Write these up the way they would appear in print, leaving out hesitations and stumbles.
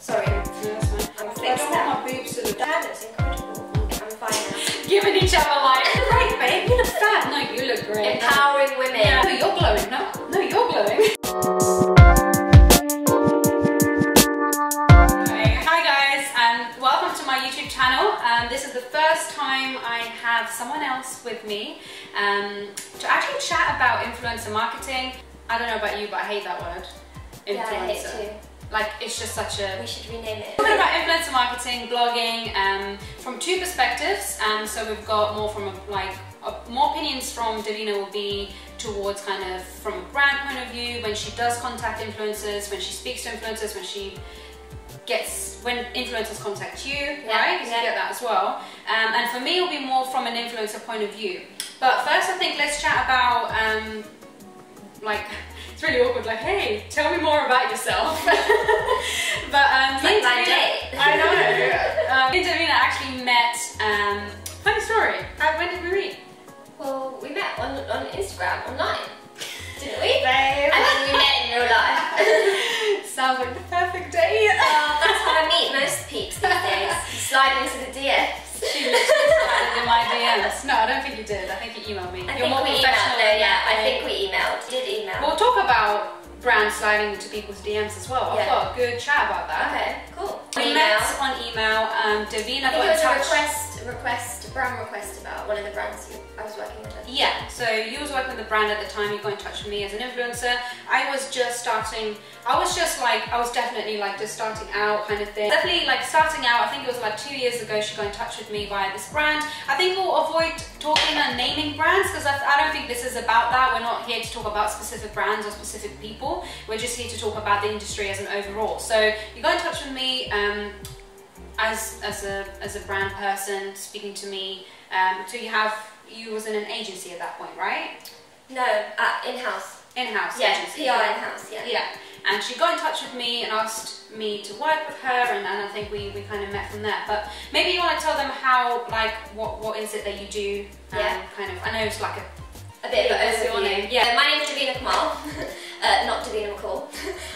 Sorry. No, that's fine. I don't want my boobs to look. That looks incredible. I'm fine now. Giving each other like, great babe, you look fat. No, you look great. Empowering women. Yeah. No, you're glowing. No, you're glowing. Okay. Hi guys, and welcome to my YouTube channel. This is the first time I have someone else with me to actually chat about influencer marketing. I don't know about you, but I hate that word. Influencer. Yeah, I hate it too. Like, it's just such a... We should rename it. Talking about influencer marketing, blogging, from two perspectives. So we've got more from more opinions from Davina will be towards kind of from a brand point of view, when she does contact influencers, when she speaks to influencers, when influencers contact you, right? Because you get that as well. And for me, it'll be more from an influencer point of view. But first, I think let's chat about it's really awkward, like, hey, tell me more about yourself. But it's like my date. I know. Me and Davina actually met, funny story, when did we meet? Well, we met on Instagram, online, didn't we? Babe. And then we met in real life. Sounds like the perfect date. That's how I meet most peeps these days. Slide into the DMs. She literally slided in my DMs. No, I don't think you did. I think you emailed me. You're more professional. I think we emailed. Did email. We'll talk about brands sliding into people's DMs as well. I've got a good chat about that. Okay, cool. We met on email. Davina got in touch. It was a brand request about one of the brands I was working with. Yeah, so you was working with the brand at the time, you got in touch with me as an influencer. I was just starting, I was definitely like just starting out kind of thing. Definitely like starting out, I think it was like 2 years ago she got in touch with me via this brand. I think we'll avoid talking and naming brands because I don't think this is about that. We're not here to talk about specific brands or specific people. We're just here to talk about the industry as an overall. So you got in touch with me as a brand person speaking to me. So you was in an agency at that point, right? No, in-house. In-house agency. PR in-house, Yeah, and she got in touch with me and asked me to work with her, and I think we kind of met from there. But maybe you want to tell them how, like, what is it that you do? Kind of, I know it's like a bit of an overview. Yeah, my name is Davina Kamal, not Davina McCall.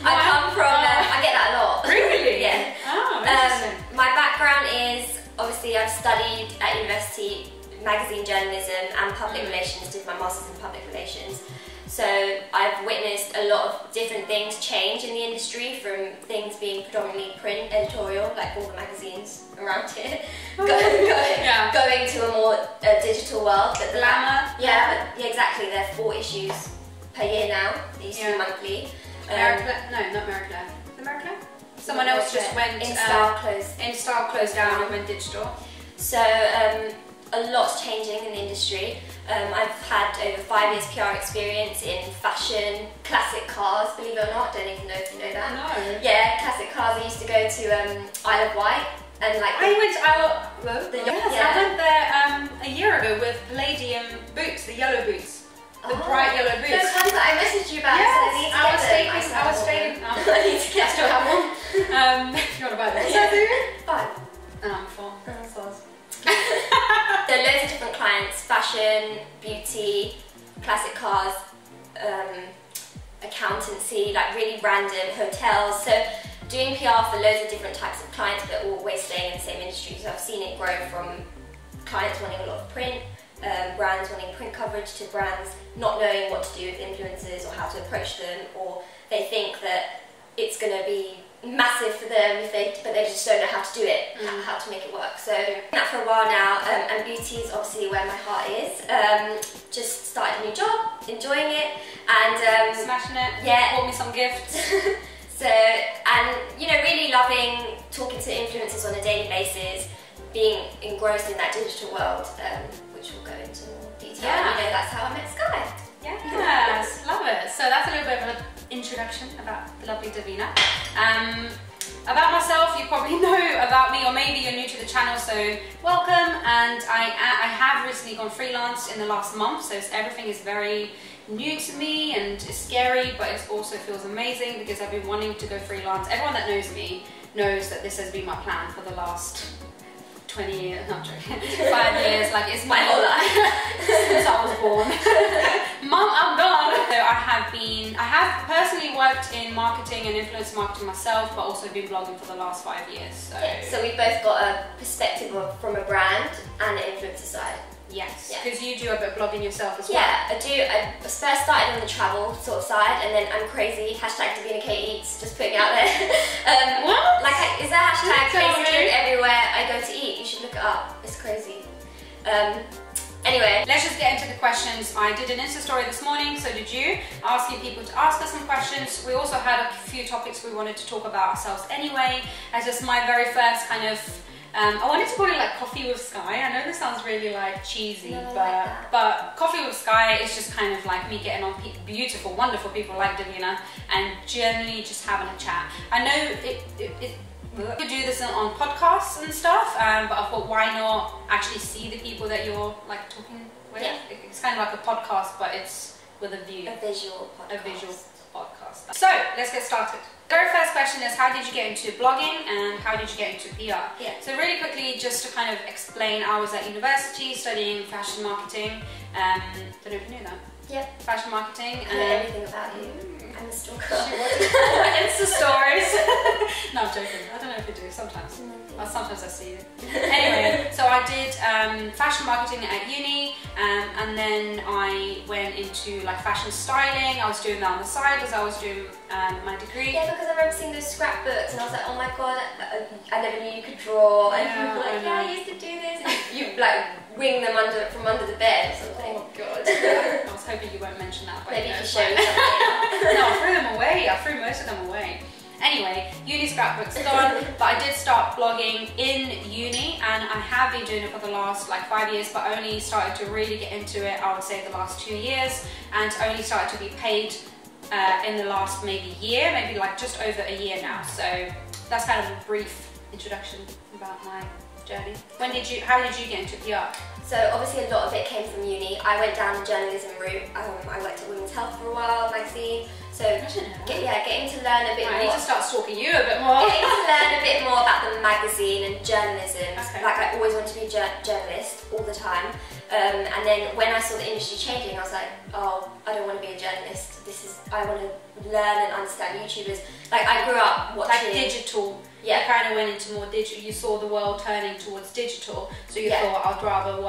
I come from, I get that a lot. Really? Yeah. Oh, interesting. My background is, obviously I've studied at university magazine journalism and public relations, did my masters in public relations. So I've witnessed a lot of different things change in the industry, from things being predominantly print editorial, like all the magazines around here, going to a more digital world. But Glamour. Yeah, exactly. There are 4 issues per year now. They used to be monthly. No, not Mary Claire. The Mary Claire? Someone else just went. InStyle closed down and went digital. So a lot's changing in the industry. I've had over 5 years PR experience in fashion, classic cars, believe it or not. Don't even know if you know that. No. Yeah, classic cars. I used to go to Isle of Wight and like. I went there a year ago with Palladium boots, the yellow boots. The bright yellow boots. Those ones that I messaged you about. Yes, so I need to get I was staying. I need to get. I still have one. You want to buy them? Fine. I'm full. So loads of different clients: fashion, beauty, classic cars, accountancy, like really random, hotels. So doing PR for loads of different types of clients, but always staying in the same industry. So I've seen it grow from clients wanting a lot of print, brands wanting print coverage, to brands not knowing what to do with influencers or how to approach them, or they think that it's going to be massive for them but they just don't know how to do it, how to make it work. So I've done that for a while now, and beauty is obviously where my heart is. Just started a new job, enjoying it, and smashing it. Yeah, bought me some gifts. So, and you know, really loving talking to influencers on a daily basis, being engrossed in that digital world, which we'll go into more detail. Yeah. You know, that's how I met Skai. Yes, love it. So that's a little bit of an introduction about the lovely Davina. About myself, you probably know about me, or maybe you're new to the channel, so welcome. And I have recently gone freelance in the last month, so everything is very new to me and it's scary, but it also feels amazing because I've been wanting to go freelance. Everyone that knows me knows that this has been my plan for the last 20 years, not joking, 5 years, like it's My whole life. since I was born. Mum, I'm done. So I have personally worked in marketing and influencer marketing myself, but also been blogging for the last 5 years. So, Yeah, so we've both got a perspective from a brand and an influencer side. yes, Yeah. because you do a bit of blogging yourself as well. Yeah, I do. I first started on the travel sort of side, and then I'm crazy. Hashtag Davina Kate Eats, just putting it out there. What? Like, is that hashtag Tell basically me. everywhere I go to eat? You should look it up. It's crazy. Anyway. Let's just get into the questions. I did an Insta story this morning, so did you, asking people to ask us some questions. We also had a few topics we wanted to talk about ourselves anyway, as just my very first kind of, I wanted to call it like coffee with Skai. I know this sounds really like cheesy, No, I like that. but coffee with Skai is just kind of like me getting on beautiful, wonderful people like Davina and generally just having a chat. I know you could do this on podcasts and stuff, but I thought why not actually see the people that you're like talking with? Yeah. It's kind of like a podcast, but it's with a view. A visual podcast. A visual podcast. So let's get started. Very first question is, how did you get into blogging and how did you get into PR? Yeah. So really quickly, just to kind of explain, I was at university studying fashion marketing. Don't know if you knew that. Yeah. Fashion marketing. I know everything about you. I'm a stalker. Insta stories. No, I'm joking. I don't know if you do sometimes. Well, sometimes I see you. Anyway, so I did fashion marketing at uni, and then I went into like fashion styling. I was doing that on the side as I was doing my degree. Yeah, because I remember seeing those scrapbooks and I was like, oh my god, I never knew you could draw. And Yeah, you were like, I know. yeah, I used to do this. And you like wing them from under the bed or something. Oh god. I was hoping you won't mention that. But Maybe no, you it's show me fine. something. No, I threw them away. I threw most of them away. Anyway, uni scrapbook's gone, but I did start blogging in uni, and I have been doing it for the last like 5 years, but only started to really get into it, I would say, the last 2 years, and only started to be paid in the last maybe year, maybe like just over a year now. So that's kind of a brief introduction about my journey. How did you get into PR? So obviously a lot of it came from uni. I went down the journalism route. I worked at Women's Health for a while, magazine. So getting to learn a bit I more. need to start stalking you a bit more. Getting to learn a bit more about the magazine and journalism. Okay. Like I always wanted to be a journalist all the time. And then when I saw the industry changing, I was like, oh, I don't want to be a journalist. I want to learn and understand YouTubers. Like I grew up watching. Like digital. Yeah. You kind of went into more digital. You saw the world turning towards digital, so you Yeah. thought, I'd rather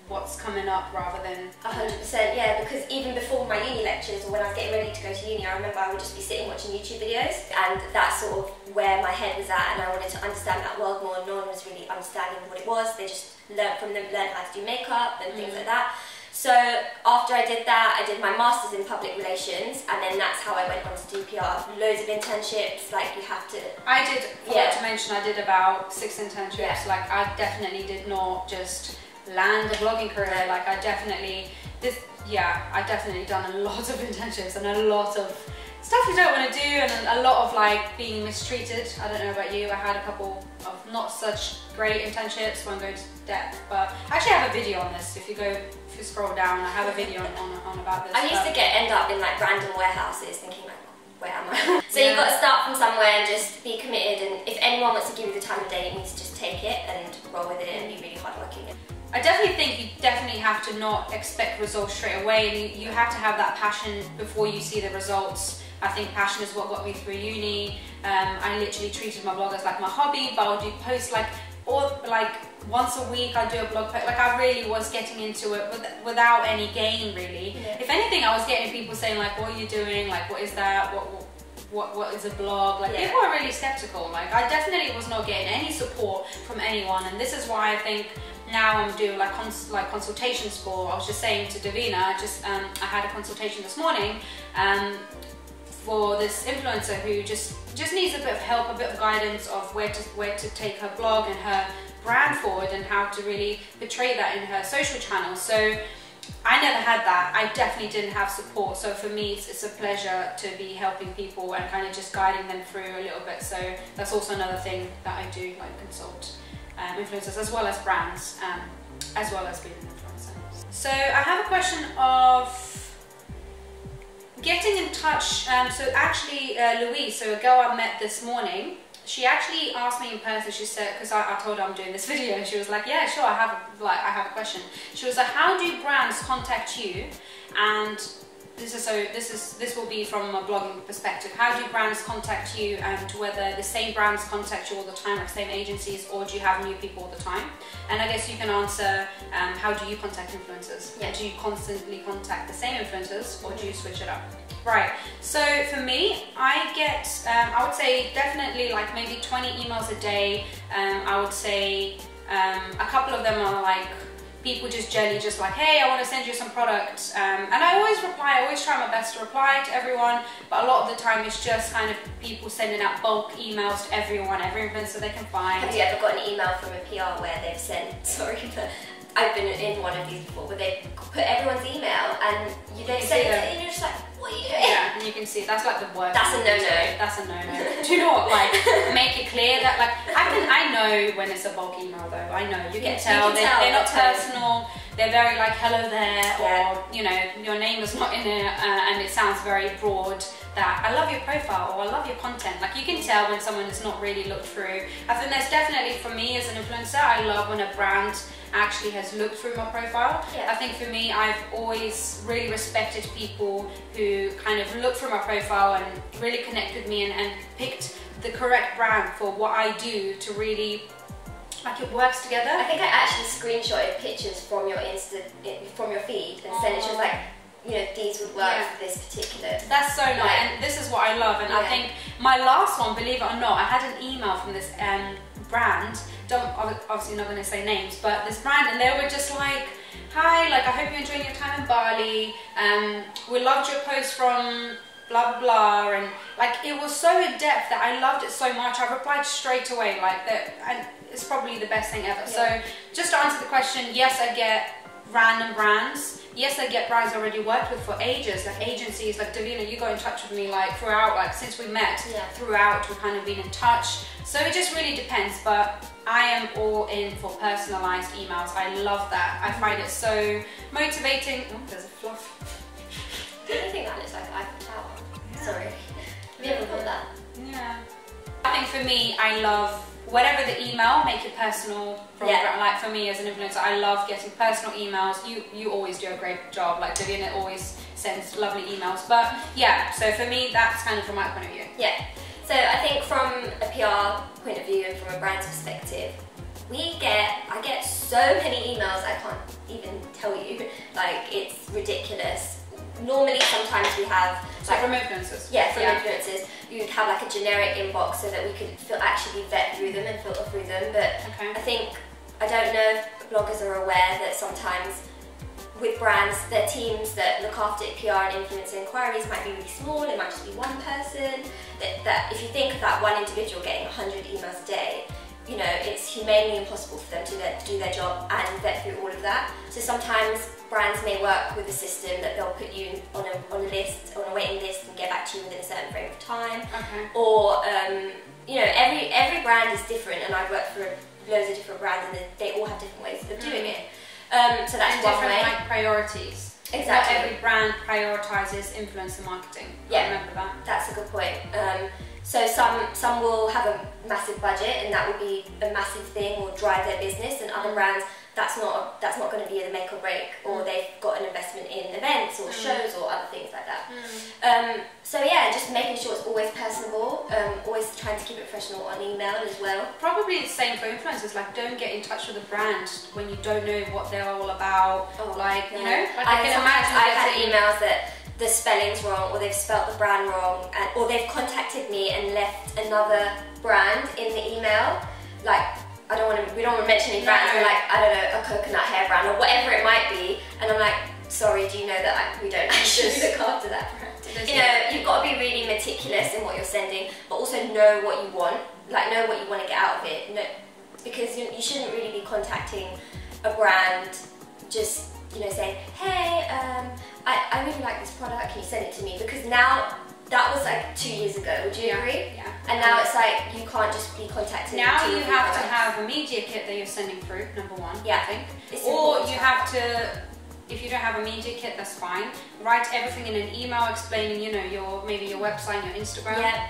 what's coming up rather than 100%, yeah, because even before my uni lectures or when I was getting ready to go to uni, I remember I would just be sitting watching YouTube videos, and that's sort of where my head was at, and I wanted to understand that world more. No one was really understanding what it was. They just learned how to do makeup and things like that. So after I did that, I did my master's in public relations, and then that's how I went on to do PR. Loads of internships, like you have to. I did. Yeah. To mention, I did about 6 internships. Yeah. Like I definitely did not just land a blogging career. Like I definitely done a lot of internships and a lot of stuff you don't want to do, and a lot of like being mistreated. I don't know about you. I had a couple of not such great internships. Won't go into depth, but I actually have a video on this. If you scroll down, I have a video on about this. I used to end up in like random warehouses thinking like, where am I? So you've got to start from somewhere and just be committed, and if anyone wants to give you the time of day, you need to just take it and roll with it and be really hardworking. I definitely think you definitely have to not expect results straight away, and you have to have that passion before you see the results. I think passion is what got me through uni. I literally treated my blog as like my hobby, but I would do posts like once a week. I'd do a blog post. Like I really was getting into it without any gain really. Yeah. If anything, I was getting people saying like, what are you doing? Like, what is that? What is a blog? Like people are really skeptical. Like I definitely was not getting any support from anyone, and this is why I think now I'm doing like consultations for. I was just saying to Davina, I had a consultation this morning for this influencer who just needs a bit of help, a bit of guidance of where to take her blog and her brand forward, and how to really portray that in her social channels. So I never had that. I definitely didn't have support. So for me, it's a pleasure to be helping people and kind of just guiding them through a little bit. So that's also another thing that I do, like consult influencers as well as brands, as well as being an influencer. So I have a question of getting in touch. So actually Louise, so a girl I met this morning, she actually asked me in person. She said, because I told her I'm doing this video, and she was like, yeah, sure, I have a question. She was like, how do brands contact you? And this will be from a blogging perspective. How do brands contact you, and whether the same brands contact you all the time, like same agencies, or do you have new people all the time? And I guess you can answer, how do you contact influencers? Yeah. Do you constantly contact the same influencers, or do you switch it up? Right, so for me, I get, I would say definitely like maybe 20 emails a day. I would say a couple of them are like, people just generally just like, hey, I want to send you some products, and I always reply. I always try my best to reply to everyone, but a lot of the time it's just kind of people sending out bulk emails to everyone, every influencer they can find. Have you ever got an email from a PR where they've sent, sorry, but I've been in one of these before, where they put everyone's email and you don't send it, and you're just like, what are you doing? Yeah, and you can see that's like the worst. That's a no-no. That's a no-no. Do not like make it clear that like I know when it's a bulk email though. I know you can tell they're not personal. They're very like hello there, yeah. Or you know your name is not in it, and it sounds very broad. That I love your profile or I love your content. Like you can tell when someone has not really looked through. I think that's definitely for me as an influencer. I love when a brand actually has looked through my profile. Yeah. I think for me, I've always really respected people who kind of look through my profile and really connect with me and picked the correct brand for what I do to really, like it works together. I think I actually screenshotted pictures from your from your feed and sent it. She was like, you know, these would work for this particular. That's so nice, and this is what I love. And I think my last one, believe it or not, I had an email from this brand. Obviously not going to say names, but this brand, and they were just like, hi, like I hope you're enjoying your time in Bali. We loved your post from blah blah blah, and like it was so in depth that I loved it so much. I replied straight away, like that, and it's probably the best thing ever. So just to answer the question, yes, I get random brands. Yes, I get brands I already worked with for ages, like agencies, like Davina, you got in touch with me like throughout, like since we met, throughout we've kind of been in touch. So it just really depends, but I am all in for personalized emails. I love that. I find it so motivating. Oh, there's a fluff. Do you think that looks like an Eiffel Tower? Yeah. Sorry. Have you ever thought that? Yeah. I think for me, I love whatever the email, make it personal. Like for me as an influencer, I love getting personal emails. You always do a great job. Like Davina always sends lovely emails. But yeah, so for me, that's kind of from my point of view. Yeah. So I think from a PR point of view and from a brand's perspective, I get so many emails I can't even tell you. Like it's ridiculous. Normally, sometimes we have from influencers. Yeah, from influencers. You'd have like a generic inbox so that we could actually vet through them and filter through them. But I don't know if bloggers are aware that sometimes with brands, their teams that look after PR and influencer inquiries might be really small. It might just be one person. That if you think of that one individual getting 100 emails a day, you know, it's humanely impossible for them to do their job and vet through all of that. So sometimes brands may work with a system that they'll put you on a list, on a waiting list, and get back to you within a certain frame of time. Or you know, every brand is different, and I've worked for loads of different brands, and they all have different ways of doing it. So that's one way. Like priorities. Exactly. Not every brand prioritizes influencer marketing. I remember that. That's a good point. So some will have a massive budget, and that will be a massive thing or drive their business, and other brands that's not going to be the make or break, or they've got an investment in events or shows or other things like that. So yeah, just making sure it's always personable, always trying to keep it professional on email as well. Probably the same for influencers, like don't get in touch with a brand when you don't know what they're all about. You know, like I can imagine I've had emails that the spelling's wrong, or they've spelt the brand wrong, or they've contacted me and left another brand in the email. Like, we don't want to mention any brands, but like, I don't know, a coconut hair brand or whatever it might be, and I'm like, sorry, do you know that we don't actually look after that brand? You know, you've got to be really meticulous in what you're sending, but also know what you want, like know what you want to get out of it. No, because you shouldn't really be contacting a brand just, you know, saying, hey, I really like this product, can you send it to me? Because now, that was like 2 years ago, would you agree? Yeah. And now it's like, you can't just be contacting. Now you have to have a media kit that you're sending through, number one, I think. Or you have to, if you don't have a media kit, that's fine. Write everything in an email explaining, you know, maybe your website, your Instagram.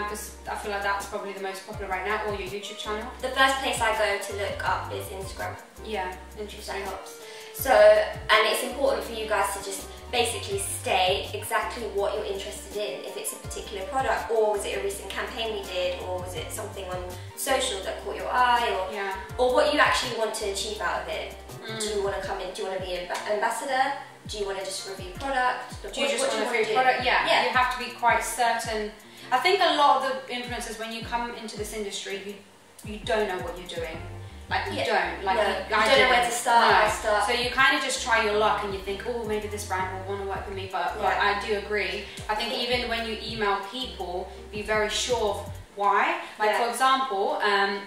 because I feel like that's probably the most popular right now, or your YouTube channel? The first place I go to look up is Instagram. Yeah, interesting. That helps. So, and it's important for you guys to just basically state exactly what you're interested in. If it's a particular product, or was it a recent campaign we did, or was it something on social that caught your eye, or what you actually want to achieve out of it. Do you want to come in? Do you want to be an ambassador? Do you want to just review product? Do you just want to review product? Yeah, you have to be quite certain. I think a lot of the influencers, when you come into this industry, you don't know what you're doing. Like you don't. Like you don't know where to start. No. So you kind of just try your luck and you think, oh, maybe this brand will want to work with me. But I do agree. I think even when you email people, be very sure of why. Like for example,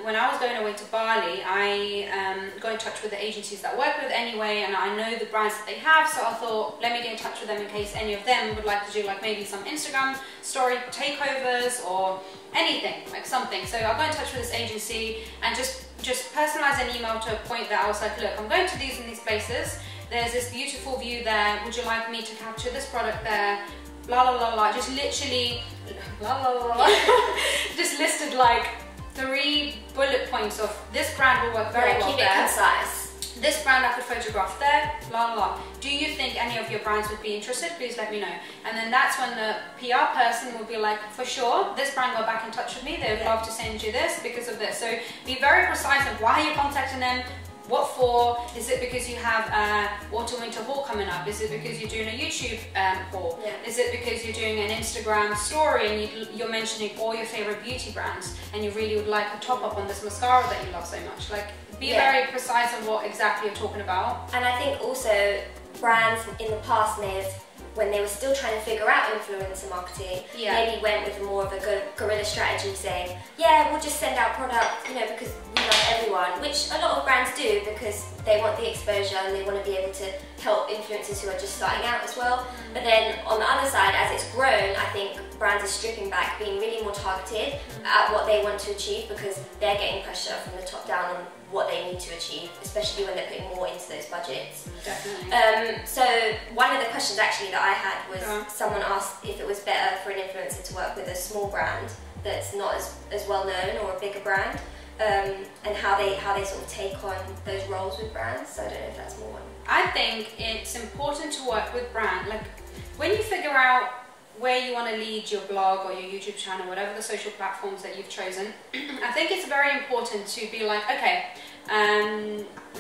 when I was going away to Bali, I got in touch with the agencies that I work with anyway, and I know the brands that they have, so I thought, let me get in touch with them in case any of them would like to do like maybe some Instagram story takeovers or anything, like something. So I got in touch with this agency and just personalize an email to a point that I was like, look, I'm going to these and these places, there's this beautiful view there, would you like me to capture this product there? Blah blah blah blah, just literally blah blah blah blah. Just listed like 3 bullet points of this brand will work very well keep there. It concise. This brand I could photograph there, blah blah blah. Do you think any of your brands would be interested? Please let me know. And then that's when the PR person will be like, for sure, this brand got back in touch with me, they would love to send you this because of this. So be very precise of why you're contacting them. What for? Is it because you have autumn winter haul coming up? Is it because you're doing a YouTube haul? Is it because you're doing an Instagram story and you're mentioning all your favorite beauty brands and you really would like a top up on this mascara that you love so much? Like, be very precise on what exactly you're talking about. And I think also brands in the past may have, when they were still trying to figure out influencer marketing, maybe went with more of a guerrilla strategy, saying, yeah, we'll just send out products, you know, because we love everyone, which a lot of brands do because they want the exposure and they want to be able to help influencers who are just starting out as well. But then on the other side, as it's grown, I think brands are stripping back, being really more targeted at what they want to achieve because they're getting pressure from the top down on what they need to achieve, especially when they're putting more into those budgets. Definitely. So one of the questions actually that I had was someone asked if it was better for an influencer to work with a small brand that's not as well known or a bigger brand, and how they sort of take on those roles with brands. So I don't know if that's more one. I think it's important to work with brand. Like when you figure out where you want to lead your blog or your YouTube channel, whatever the social platforms that you've chosen, I think it's very important to be like, okay,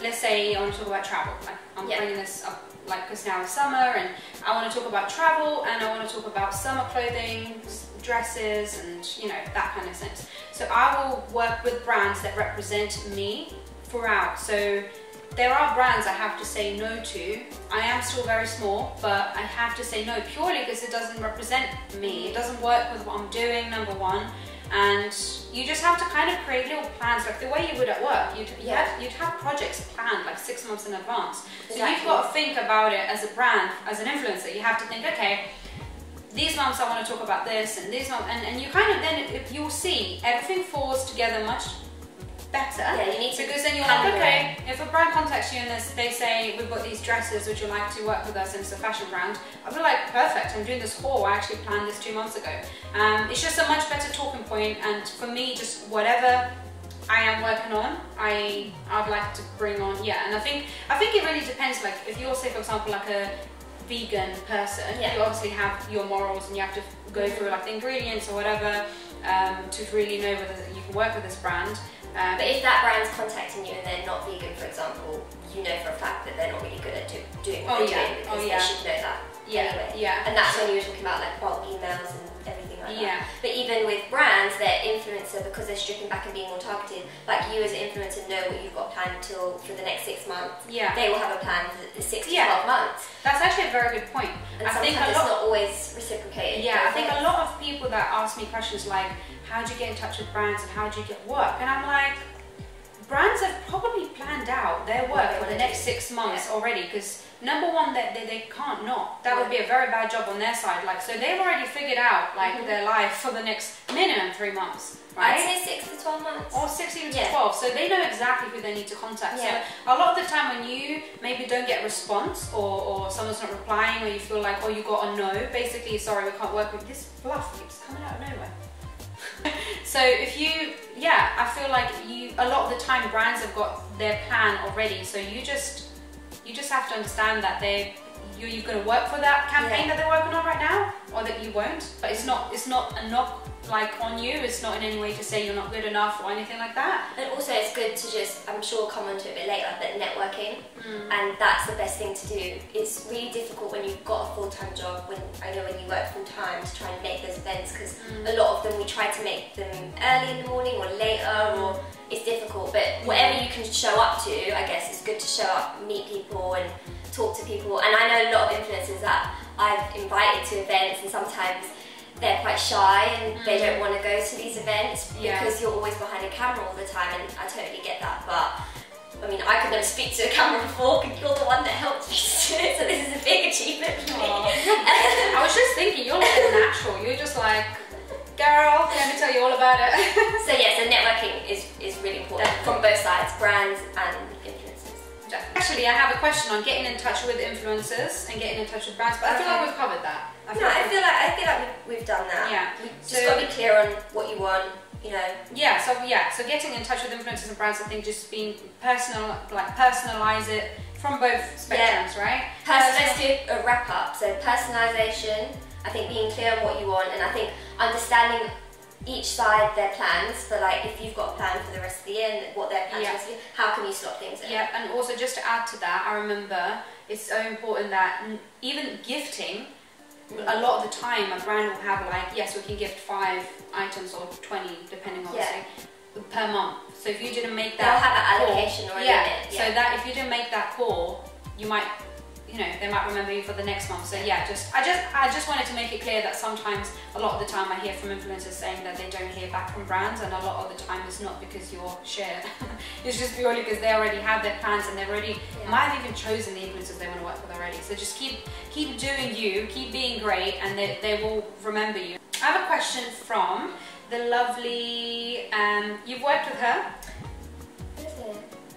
let's say I want to talk about travel. Like I'm bringing this up, like because now it's summer and I want to talk about travel and I want to talk about summer clothing, dresses, and you know, that kind of sense. So I will work with brands that represent me throughout. So there are brands I have to say no to. I am still very small, but I have to say no purely because it doesn't represent me. It doesn't work with what I'm doing, number one. And you just have to kind of create little plans, like the way you would at work. You'd have projects planned like 6 months in advance. So you've got to think about it as a brand, as an influencer. You have to think, okay, these months I want to talk about this, and these months, and you kind of then, if you'll see, everything falls together much better. Yeah, you need to, because then you're like, okay, if a brand contacts you and they say, we've got these dresses, would you like to work with us, and it's a fashion brand, I'll be like, perfect, I'm doing this haul, I actually planned this 2 months ago. It's just a much better talking point, and for me, just whatever I am working on, I'd like to bring on, and I think it really depends, like if you're, say for example, like a vegan person, you obviously have your morals and you have to go through like the ingredients or whatever to really know whether you can work with this brand. But if that brand's contacting you and they're not vegan, for example, you know for a fact that they're not really good at doing what they're doing because they should know that anyway. And that's when you were talking about like bulk emails and everything like that. But even with brands, they're influencer because they're stripping back and being more targeted. Like you as an influencer know what you've got planned for the next 6 months. They will have a plan for the 6 to 12 months. That's actually a very good point. And I think it's not always reciprocated. I think a lot of people that ask me questions like, how do you get in touch with brands and how do you get work? And I'm like, brands have probably planned out their work for the next 6 months already, because number one, they can't not. That would be a very bad job on their side. Like, so they've already figured out like their life for the next minimum 3 months, right? I'd say 6 to 12 months. Or 6 even to 12. So they know exactly who they need to contact. So a lot of the time when you maybe don't get a response or someone's not replying or you feel like, oh, you got a no, basically, sorry, we can't work with this, fluff keeps coming out of nowhere. So if you, I feel like a lot of the time brands have got their plan already. So you just have to understand that you're going to work for that campaign that they're working on right now, or that you won't. But it's not a knock like on you. It's not in any way to say you're not good enough or anything like that. And also it's good to just, I'm sure we'll come onto it a bit later, but networking, and that's the best thing to do. It's really difficult when you've got a full-time job, when you work full-time, to try and make those events, because a lot of them we try to make them early in the morning or later, or it's difficult, but whatever you can show up to, I guess it's good to show up, meet people and talk to people. And I know a lot of influencers that I've invited to events, and sometimes they're quite shy and they don't want to go to these events because you're always behind a camera all the time, and I totally get that. But I mean, I could never speak to a camera before, because you're the one that helped me to do it, so this is a big achievement for me. I was just thinking, you're like a natural. You're just like, girl, let me tell you all about it. So networking is really important from both sides, brands and influencers. Actually, I have a question on getting in touch with influencers and getting in touch with brands, but I feel like we've covered that. I feel like we've done that. Yeah. You just got to be clear on what you want, you know. So getting in touch with influencers and brands, I think just being personal, like personalize it from both spectrums, right? Let's do a wrap up. So personalization, I think being clear on what you want, and I think understanding each side their plans. So like if you've got a plan for the rest of the year and what their plans are, how can you slot things in? Yeah, and also just to add to that, I remember it's so important that even gifting, a lot of the time a brand will have like, yes, we can gift 5 items or 20 depending obviously per month. So if you didn't make that, they'll have an allocation or a limit. So that if you didn't make that call, you might, they might remember you for the next month. So I just wanted to make it clear that sometimes, a lot of the time I hear from influencers saying that they don't hear back from brands, and a lot of the time it's not because you're shit. It's just purely because they already have their plans, and they've already might have even chosen the influencers they want to work with already. So just keep doing you, keep being great, and they will remember you. I have a question from the lovely, you've worked with her?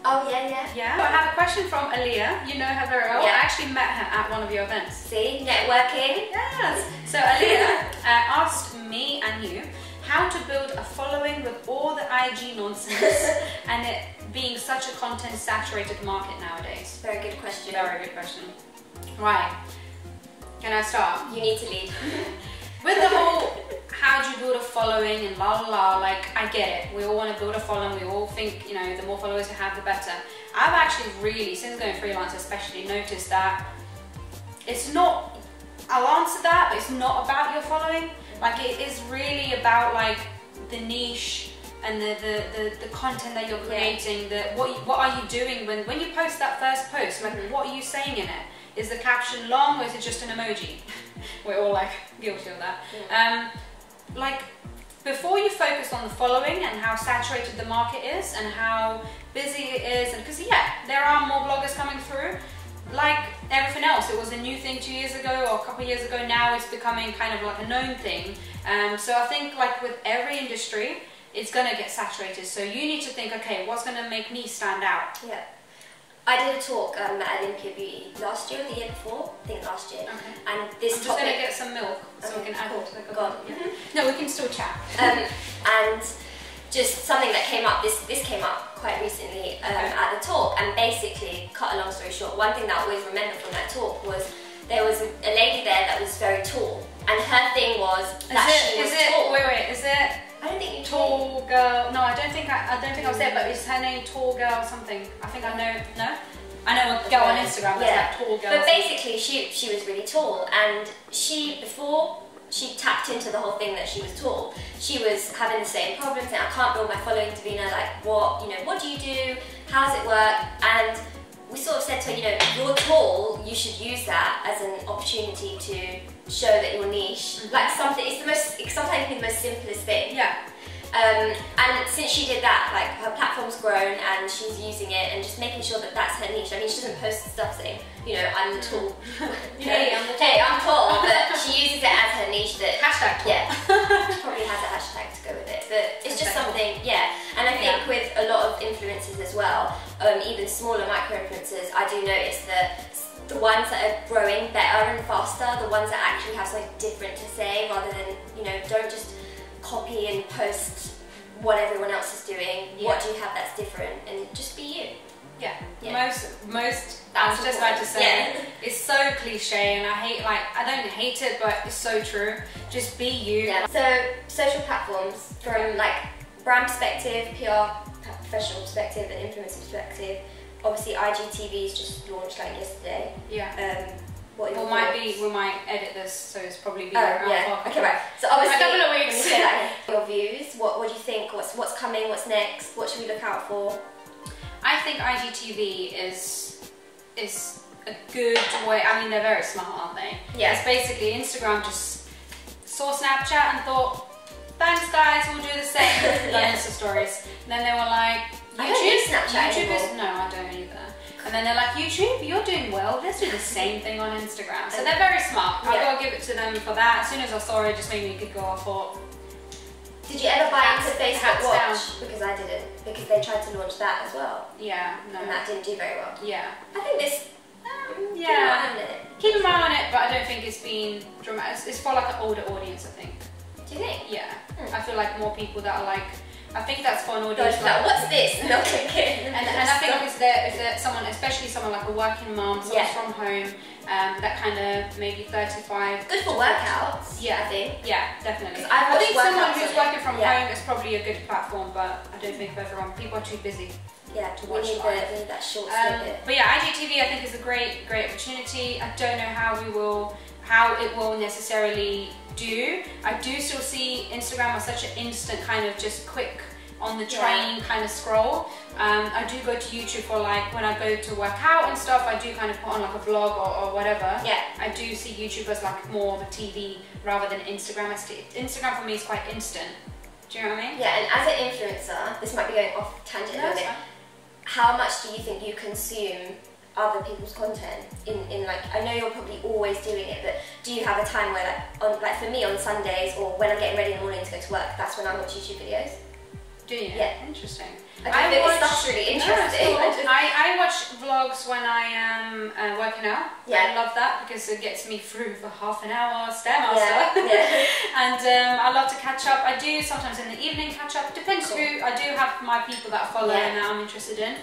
Oh yeah. Yeah. I have a question from Aaliyah. You know her very well. Yeah. I actually met her at one of your events. See, networking. Yes. So Aaliyah asked me and you how to build a following with all the IG nonsense and it being such a content-saturated market nowadays. Very good question. Very good question. Right. Can I start? You need to lead. With the whole how do you build a following and la la la, like I get it. We all want to build a following. We all think, the more followers you have, the better. I've actually really, since going freelance especially, noticed that it's not, I'll answer that, but it's not about your following. Like it is really about like the niche and the content that you're creating, what are you doing when you post that first post, like what are you saying in it? Is the caption long or is it just an emoji? We're all like guilty of that. Like before you focus on the following and how saturated the market is and how busy it is, and because there are more bloggers coming through, like everything else, it was a new thing 2 years ago or a couple of years ago. Now it's becoming kind of like a known thing. So I think like with every industry, it's gonna get saturated. So you need to think, okay, what's gonna make me stand out? Yeah. I did a talk at Olympia Beauty last year or the year before, I think last year. Okay. And this I'm just going to get some milk so we can add it to the cup. No, we can still chat. And just something that came up, this came up quite recently at the talk, and basically, cut a long story short, one thing that I always remember from that talk was there was a lady there that was very tall, and her thing was that she was tall. Wait, is it? I don't think you Tall girl. No, I don't think I was there. But is her name Tall Girl something? I think I know. No, I know a girl on Instagram that's like Tall Girl. But basically, she was really tall, and before she tapped into the whole thing that she was tall, she was having the same problems. And I can't build my following, Davina. Like, what do you do? How does it work? And we sort of said to her, you're tall. You should use that as an opportunity to show that you're niche. Like something, it's sometimes the most simplest thing. Yeah. And since she did that, like her platform's grown and she's using it and just making sure that that's her niche. I mean, she doesn't post stuff saying, I'm tall. Hey, I'm tall, but she uses it as her niche. That hashtag tall. Yeah. She probably has a hashtag to go with it, but it's just something. Yeah. And I think with a lot of influencers as well, even smaller micro influencers, I do notice that the ones that are growing better and faster, the ones that actually have something different to say, rather than, don't just copy and post what everyone else is doing. Yeah. What do you have that's different, and just be you. Yeah. Yeah. Most. I was just about to say, yeah. It's so cliche, and I don't hate it, but it's so true. Just be you. Yeah. So social platforms, from like brand perspective, PR professional perspective, and influencer perspective. Obviously, IGTV's just launched like yesterday. Yeah. What we might edit this, so it's probably yeah. Okay, right. So obviously, a couple of weeks. Your views. What do you think? What's coming? What's next? What should we look out for? I think IGTV is a good way. I mean, they're very smart, aren't they? Yeah. It's basically Instagram just saw Snapchat and thought, thanks guys, we'll do the same. Yeah. Insta stories. And then they were like, YouTube. I don't use Snapchat anymore. No, I don't either. And then they're like, YouTube, you're doing well, let's do the same thing on Instagram. So they're very smart. Yeah. I've got to give it to them for that. As soon as I saw it, it just made me giggle. I thought, did you ever buy into Facebook Watch? down. Because I didn't. Because they tried to launch that as well. yeah, no. And that didn't do very well. Yeah. I think this. Yeah. Keep Keep an eye on it, but I don't think it's been dramatic. It's for like an older audience, I think. Do you think? Yeah. I feel like more people that are like, I think that's for an audience. Like, what's this? And they'll click it. And I think if they're someone, especially someone like a working mom, someone from home, that kind of maybe 35. Good for workouts. Yeah, I think. Yeah, definitely. I think someone who's workouts working from home is probably a good platform, but I don't think for everyone. People are too busy. Yeah, to watch we need that short snippet. But yeah, IGTV I think is a great opportunity. I don't know how it will necessarily do. I do still see Instagram as such an instant kind of just quick on the train kind of scroll. I do go to YouTube for like when I go to work out and stuff. I do kind of put on like a vlog or whatever. Yeah. I do see YouTube as like more of a TV rather than Instagram. Instagram for me is quite instant. Do you know what I mean? Yeah, and as an influencer, this might be going off tangent a little bit. How much do you think you consume other people's content in like, I know you're probably always doing it, but do you have a time where like for me on Sundays or when I'm getting ready in the morning to go to work, that's when I watch YouTube videos? Do you? Yeah. Interesting. I think this stuff's really interesting. I watch vlogs when I am working out. Yeah. I love that because it gets me through for half an hour, Stairmaster. Yeah. And I love to catch up. I do sometimes in the evening catch up. Depends who. I do have my people that I follow and that I'm interested in.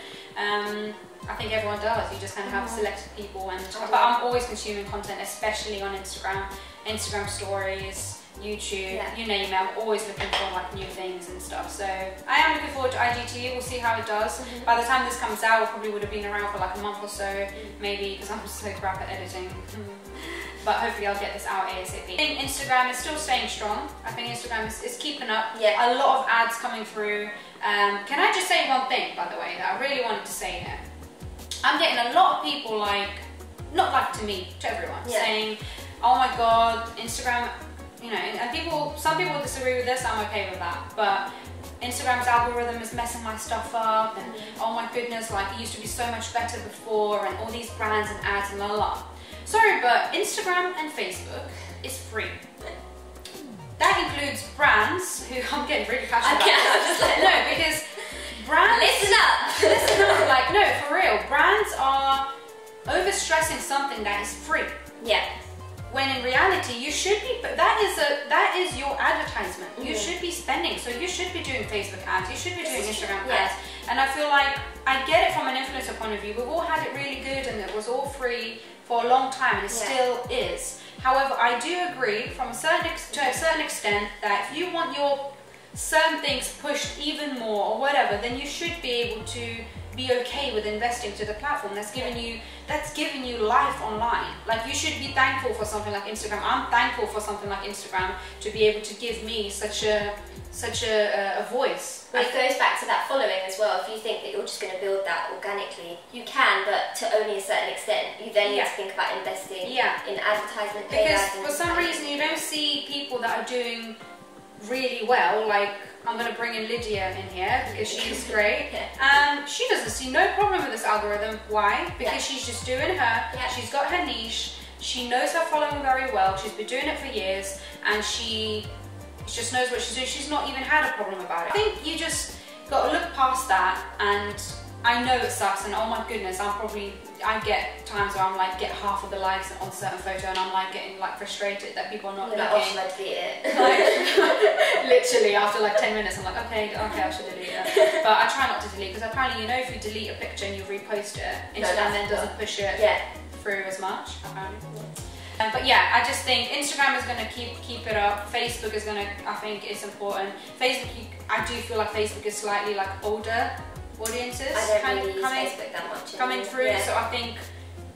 I think everyone does. You just kind of have selected people, but I'm always consuming content, especially on Instagram stories, YouTube, you name it. I'm always looking for like new things and stuff. So I am looking forward to IGTV. We'll see how it does. By the time this comes out, it probably would have been around for like a month or so, maybe, because I'm so crap at editing. But hopefully I'll get this out ASAP. I think Instagram is still staying strong. I think Instagram is keeping up. Yeah. A lot of ads coming through. Can I just say one thing, by the way, that I really wanted to say here? I'm getting a lot of people like, not like to me, to everyone, saying, oh my god, Instagram, you know, and some people disagree with this, I'm okay with that, but Instagram's algorithm is messing my stuff up, and oh my goodness, like it used to be so much better before, and all these brands and ads and la la. Sorry, but Instagram and Facebook is free. That includes brands who, I'm getting really passionate about this. No, because brands... Listen up! Listen up, like, no, for real. Brands are overstressing something that is free. Yeah. When in reality, you should be, that is your advertisement. You should be spending, so you should be doing Facebook ads, you should be doing Instagram ads. And I feel like, I get it from an influencer point of view. We've all had it really good and it was all free for a long time and it still is. However, I do agree to a certain extent that if you want your certain things pushed even more or whatever, then you should be able to be okay with investing to the platform that's giving you life online. Like, you should be thankful for something like Instagram. I'm thankful for something like Instagram to be able to give me such a voice. But it goes back to that following as well. If you think that you're just going to build that organically, you can, but to only a certain extent. You then need to think about investing in advertisement. Because for some reason you don't see people that are doing really well. Like, I'm going to bring in Lydia in here because she's great. She doesn't see no problem with this algorithm. Why? Because she's just doing her. She's got her niche. She knows her following very well. She's been doing it for years, and she just knows what she's doing. She's not even had a problem about it. I think you just got to look past that, and I know it sucks, and oh my goodness, I'm probably I get times where I'm like, get half of the likes on a certain photo, and I'm like getting like frustrated that people are not looking. Like, oh, should I delete it? Like, literally after like 10 minutes, I'm like, okay, I should delete it. But I try not to delete, because apparently, you know, if you delete a picture and you repost it, Instagram then doesn't push it through as much, apparently. But yeah, I just think Instagram is going to keep it up. Facebook is going to, I think, it's important. Facebook, I do feel like Facebook is slightly like older audiences. I don't really use Facebook that much coming through. Yeah. So I think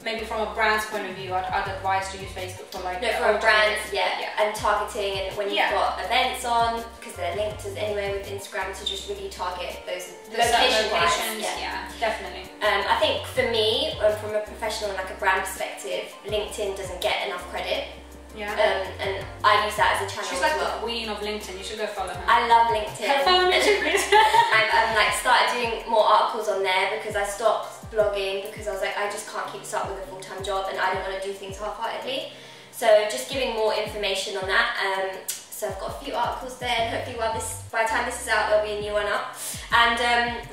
maybe from a brand's point of view, I'd advise to use Facebook for like. No, from brands, and targeting, and when you've got events on, because they're linked as anyway with Instagram, to just really target those locations. Yeah, definitely. I think for me, from a professional and like a brand perspective, LinkedIn doesn't get enough credit. Yeah. And I use that as a channel. She's like the queen of LinkedIn. You should go follow her. I love LinkedIn. Follow me too, please. I'm like started doing more articles on there because I stopped blogging because I was like, I just can't keep this up with a full-time job, and I don't want to do things half-heartedly. So just giving more information on that. So I've got a few articles there, and hopefully by the time this is out, there'll be a new one up. And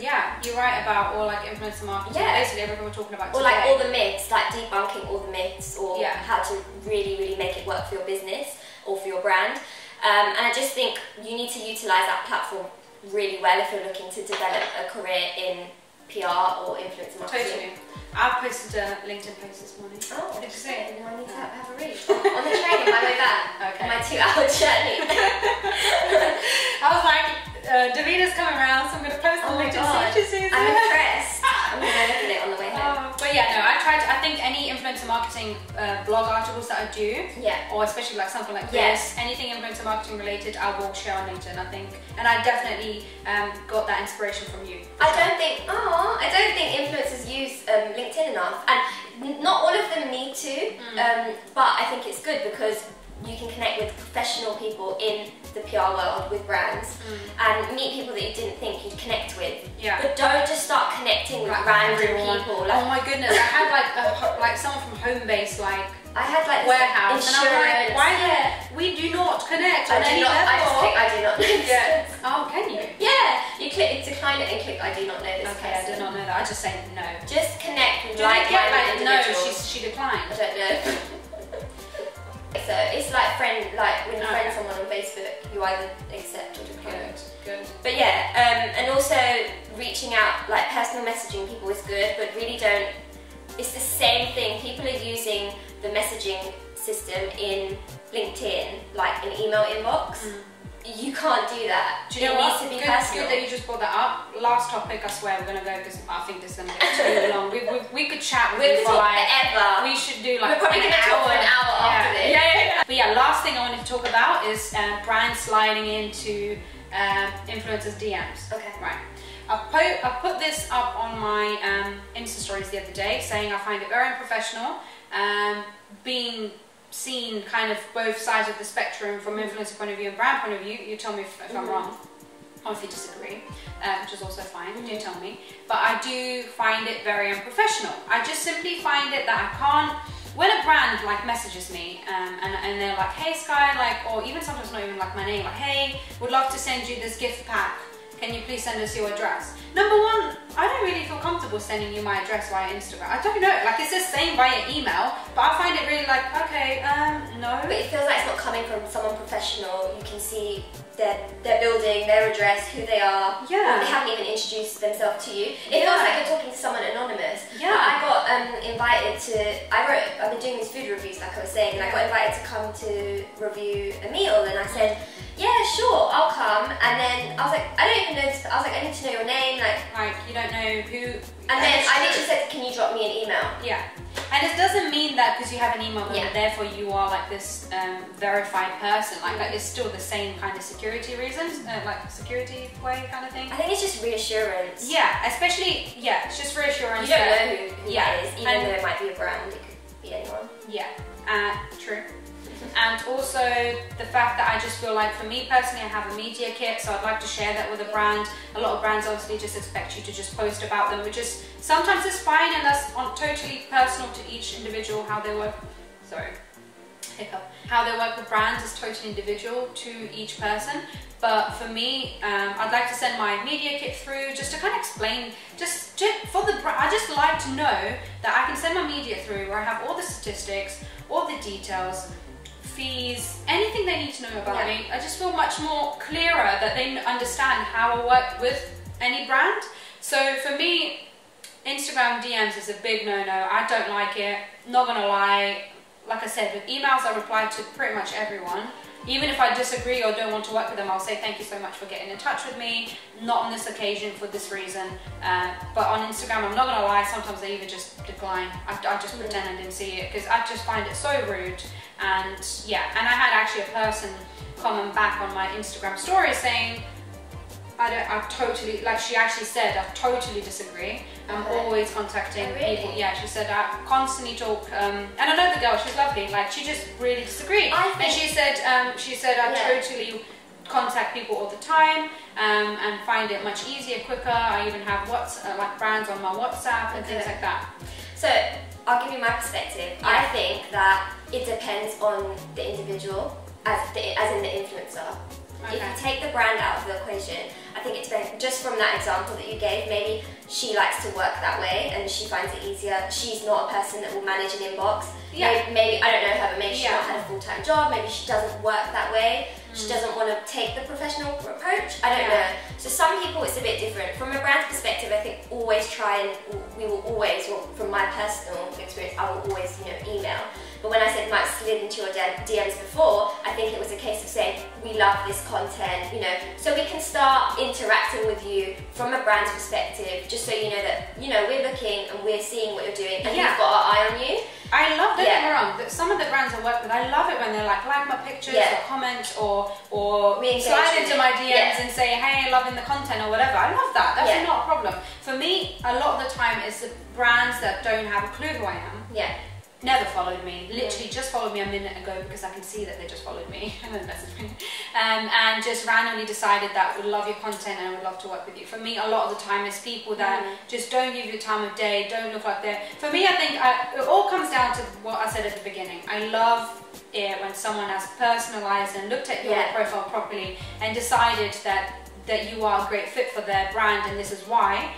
yeah, you're right about all like influencer marketing. Yeah. Basically everything we're talking about today. Or like all the myths, like debunking all the myths, or how to really make it work for your business or for your brand. And I just think you need to utilise that platform really well if you're looking to develop a career in PR or influencer marketing. Totally. I posted a LinkedIn post this morning. Oh, what did you say? I need to have a read. On the train on my way back. Okay. On my 2-hour journey. I was like, Davina's coming around, so I'm going to post on LinkedIn. I'm impressed. I'm going to look at it on the way home. But yeah, no, I think any influencer marketing blog articles that I do, or especially like something like this, anything influencer marketing related, I will share on LinkedIn, I think. And I definitely got that inspiration from you. I don't think influencers use LinkedIn enough, and not all of them need to, but I think it's good because you can connect with professional people in the PR world with brands and meet people that you didn't think you'd connect with. Yeah. But don't just start connecting with random people. Like, oh my goodness, I had like someone from Homebase, like I had like warehouse, insurance. And I'm like, why we do not connect on any level. I just click I do not know this. Yeah. Oh, can you? Yeah, you click decline it and click I do not know this. Okay, I did not know that. I just say no. Just connect with like no, she declined. I don't know. So it's like when you friend someone on Facebook, you either accept or decline. Good. But yeah, and also reaching out, like personal messaging people is good, but really don't. It's the same thing. People are using the messaging system in LinkedIn, like an email inbox. You can't do that. Do you know what? Good that you just brought that up. Last topic, I swear we're gonna go because I think this is gonna get too long. We could chat with you for like forever. We should do like. We're probably gonna talk for an hour after this. Yeah. But yeah, last thing I wanted to talk about is brands sliding into influencers' DMs. Okay. Right. I put this up on my Insta stories the other day, saying I find it very unprofessional, being seen kind of both sides of the spectrum from influencer point of view and brand point of view. You tell me if I'm wrong, or if you disagree, which is also fine, do tell me. But I do find it very unprofessional. I just simply find it that I can't, when a brand like messages me and they're like, hey Skai, like, or even sometimes not even like my name, like, hey, would love to send you this gift pack. Can you please send us your address? Number one, I don't really feel comfortable sending you my address via Instagram. I don't know, like it's the same via email, but I find it really like, okay, no. But it feels like it's not coming from someone professional. You can see their building, their address, who they are. Yeah. They haven't even introduced themselves to you. It feels like you're talking to someone anonymous. Yeah. I got invited to, I've been doing these food reviews like I was saying, and I got invited to come to review a meal, and I said, yeah, sure, I'll come. And then I was like, I don't even know this. I was like, I need to know your name. Like you don't know who. And then I literally said, can you drop me an email? Yeah. And it doesn't mean that because you have an email that therefore you are like this verified person. Like it's still the same kind of security reasons, like security way kind of thing. I think it's just reassurance. Yeah, especially, it's just reassurance. You don't know who that is, even though it might be a brand, it could be anyone. Yeah, true. And also the fact that I just feel like, for me personally, I have a media kit, so I'd like to share that with a brand. A lot of brands obviously just expect you to just post about them, which is sometimes it's fine, and that's totally personal to each individual how they work. Sorry. hiccup. How they work with brands is totally individual to each person. But for me, I'd like to send my media kit through just to kind of explain, just for the brand. I just like to know that I can send my media through where I have all the statistics, all the details, fees, anything they need to know about me. I just feel much more clearer that they understand how I work with any brand. So for me, Instagram DMs is a big no-no. I don't like it, not gonna lie. Like I said, with emails I reply to pretty much everyone. Even if I disagree or don't want to work with them, I'll say thank you so much for getting in touch with me. Not on this occasion for this reason. But on Instagram, I'm not gonna lie, sometimes I even just decline. I just pretend I didn't see it because I just find it so rude. And yeah, and I had actually a person comment back on my Instagram story saying, I totally, like she actually said, I totally disagree. I'm always contacting people. Yeah, she said I constantly talk, and I know the girl, she's lovely, like she just really disagreed. And she said I totally contact people all the time and find it much easier, quicker. I even have like brands on my WhatsApp and things like that. So I'll give you my perspective. I think that it depends on the individual, as in the influencer. If you take the brand out of the equation, I think it depends, just from that example that you gave, maybe she likes to work that way and she finds it easier. She's not a person that will manage an inbox. Maybe I don't know her, but maybe she's not had a full-time job, maybe she doesn't work that way. She doesn't want to take the professional approach. I don't know. So some people it's a bit different. From a brand's perspective, I think always try and we will always, well, from my personal experience, I will always, email. But when I said might slid into your DMs before, I think it was a case of saying, we love this content, so we can start interacting with you from a brand's perspective, just so you know that, we're looking and we're seeing what you're doing and we've got our eye on you. I love, don't get me wrong, some of the brands I work with, I love it when they're like my pictures or comment or slide into my DMs and say, hey, loving the content or whatever. I love that. That's not a problem. For me, a lot of the time it's the brands that don't have a clue who I am. Never followed me, literally just followed me a minute ago because I can see that they just followed me and then messaged me, and just randomly decided that would love your content and would love to work with you. For me, a lot of the time it's people that just don't give you the time of day, don't look like they're, for me I think it all comes down to what I said at the beginning. I love it when someone has personalized and looked at your profile properly and decided that you are a great fit for their brand, and this is why.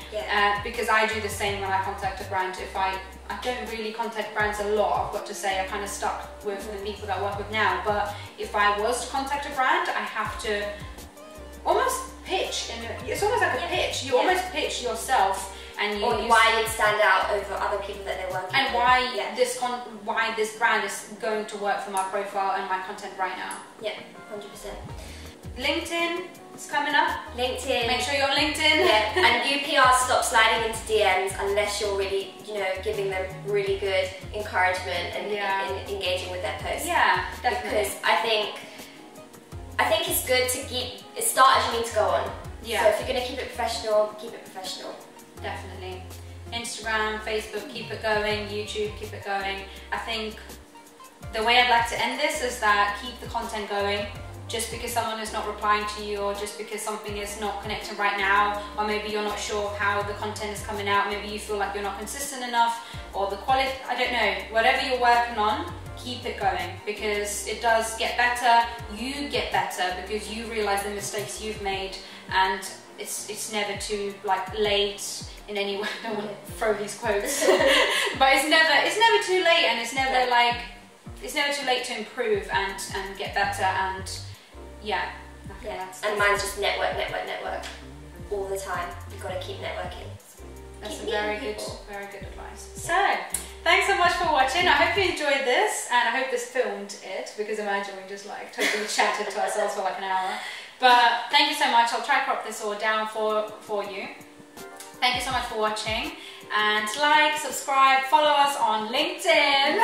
Because I do the same when I contact a brand. If I don't really contact brands a lot, I've got to say. I kind of stuck with the people that I work with now. But if I was to contact a brand, I have to almost pitch. It's almost like a pitch. You almost pitch yourself. And why you'd stand out over other people that they're working with. And why this brand is going to work for my profile and my content right now. Yeah, 100%. LinkedIn is coming up. LinkedIn. Make sure you're on LinkedIn. Yeah, and UPR stop sliding into DMs unless you're really, giving them really good encouragement and engaging with their posts. Yeah, definitely. Because I think it's good to start as you need to go on. Yeah. So if you're going to keep it professional, keep it professional. Definitely. Instagram, Facebook, keep it going. YouTube, keep it going. I think the way I'd like to end this is that keep the content going. Just because someone is not replying to you, or just because something is not connecting right now, or maybe you're not sure of how the content is coming out, maybe you feel like you're not consistent enough, or the quality, I don't know, whatever you're working on, keep it going, because it does get better. You get better because you realize the mistakes you've made, and it's never too late in any way. I don't want to throw these quotes, but it's never too late, and it's never it's never too late to improve and get better. And and mine's just network all the time. You've got to keep networking. That's very good advice. So, thanks so much for watching. I hope you enjoyed this, and I hope this filmed it, because imagine we just totally chatted to ourselves for an hour. But thank you so much. I'll try to crop this all down for you. Thank you so much for watching, and subscribe, follow us on LinkedIn,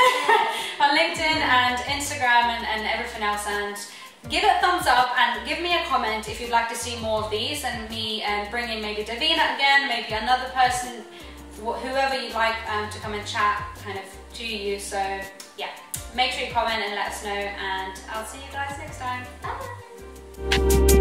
and Instagram and everything else, and give it a thumbs up and give me a comment if you'd like to see more of these, and me bring in maybe Davina again, maybe another person, whoever you'd like to come and chat to you. So yeah, make sure you comment and let us know, and I'll see you guys next time. Bye.